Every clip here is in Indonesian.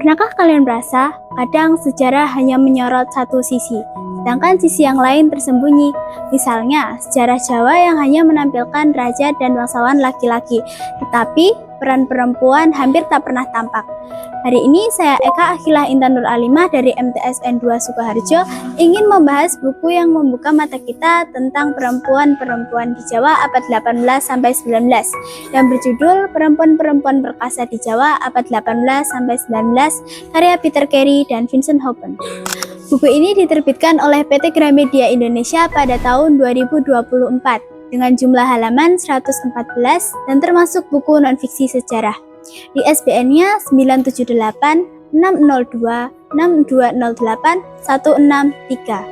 Pernahkah kalian merasa kadang sejarah hanya menyorot satu sisi, sedangkan sisi yang lain tersembunyi? Misalnya, sejarah Jawa yang hanya menampilkan raja dan bangsawan laki-laki, tetapi peran perempuan hampir tak pernah tampak. Hari ini saya Eka Akhilah Intan Nur Alimah dari MTSN 2 Sukoharjo ingin membahas buku yang membuka mata kita tentang perempuan-perempuan di Jawa abad 18 sampai 19 yang berjudul Perempuan-perempuan Perkasa di Jawa abad 18 sampai 19 karya Peter Carey dan Vincent Hoppen. Buku ini diterbitkan oleh PT Gramedia Indonesia pada tahun 2024 dengan jumlah halaman 114 dan termasuk buku non-fiksi sejarah. Di ISBN-nya 978 602 6208 163.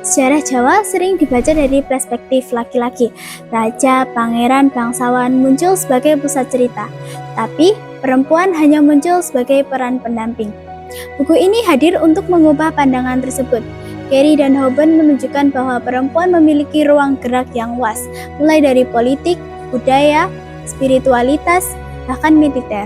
Sejarah Jawa sering dibaca dari perspektif laki-laki. Raja, pangeran, bangsawan muncul sebagai pusat cerita, tapi perempuan hanya muncul sebagai peran pendamping. Buku ini hadir untuk mengubah pandangan tersebut. Carey dan Hoppen menunjukkan bahwa perempuan memiliki ruang gerak yang luas, mulai dari politik, budaya, spiritualitas, bahkan militer.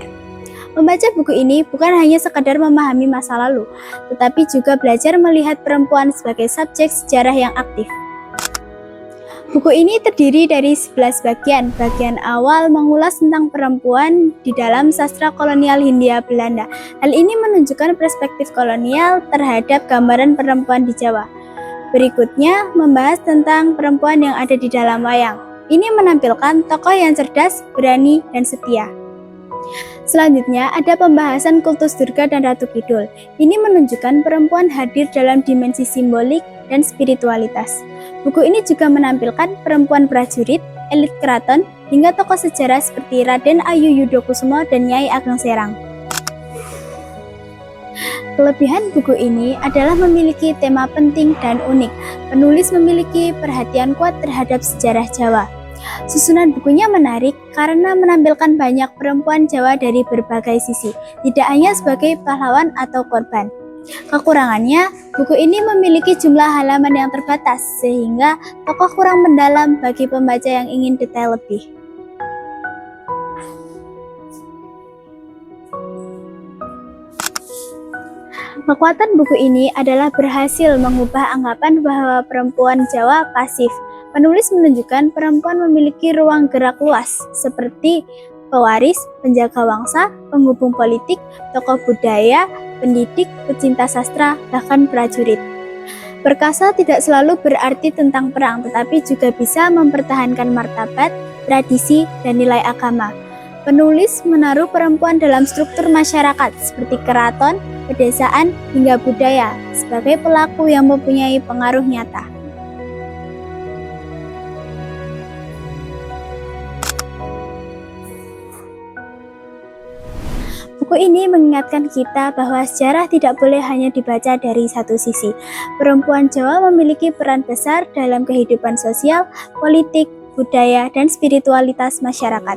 Membaca buku ini bukan hanya sekadar memahami masa lalu, tetapi juga belajar melihat perempuan sebagai subjek sejarah yang aktif. Buku ini terdiri dari 11 bagian. Bagian awal mengulas tentang perempuan di dalam sastra kolonial Hindia Belanda. Hal ini menunjukkan perspektif kolonial terhadap gambaran perempuan di Jawa. Berikutnya membahas tentang perempuan yang ada di dalam wayang. Ini menampilkan tokoh yang cerdas, berani, dan setia. Selanjutnya ada pembahasan kultus Durga dan Ratu Kidul. Ini menunjukkan perempuan hadir dalam dimensi simbolik dan spiritualitas. Buku ini juga menampilkan perempuan prajurit, elit keraton, hingga tokoh sejarah seperti Raden Ayu Yudokusumo dan Nyai Ageng Serang. Kelebihan buku ini adalah memiliki tema penting dan unik. Penulis memiliki perhatian kuat terhadap sejarah Jawa. Susunan bukunya menarik karena menampilkan banyak perempuan Jawa dari berbagai sisi, tidak hanya sebagai pahlawan atau korban. Kekurangannya, buku ini memiliki jumlah halaman yang terbatas, sehingga tokoh kurang mendalam bagi pembaca yang ingin detail lebih. Kekuatan buku ini adalah berhasil mengubah anggapan bahwa perempuan Jawa pasif. Penulis menunjukkan perempuan memiliki ruang gerak luas, seperti pewaris, penjaga wangsa, penghubung politik, tokoh budaya, pendidik, pecinta sastra, bahkan prajurit. Perkasa tidak selalu berarti tentang perang, tetapi juga bisa mempertahankan martabat, tradisi, dan nilai agama. Penulis menaruh perempuan dalam struktur masyarakat seperti keraton, pedesaan, hingga budaya sebagai pelaku yang mempunyai pengaruh nyata. Buku ini mengingatkan kita bahwa sejarah tidak boleh hanya dibaca dari satu sisi. Perempuan Jawa memiliki peran besar dalam kehidupan sosial, politik, budaya, dan spiritualitas masyarakat.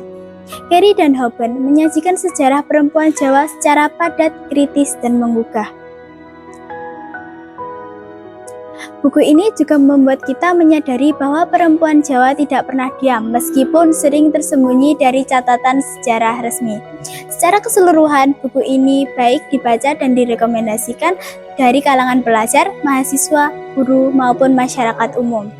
Carey dan Hoppen menyajikan sejarah perempuan Jawa secara padat, kritis, dan menggugah. Buku ini juga membuat kita menyadari bahwa perempuan Jawa tidak pernah diam, meskipun sering tersembunyi dari catatan sejarah resmi. Secara keseluruhan, buku ini baik dibaca dan direkomendasikan dari kalangan pelajar, mahasiswa, guru, maupun masyarakat umum.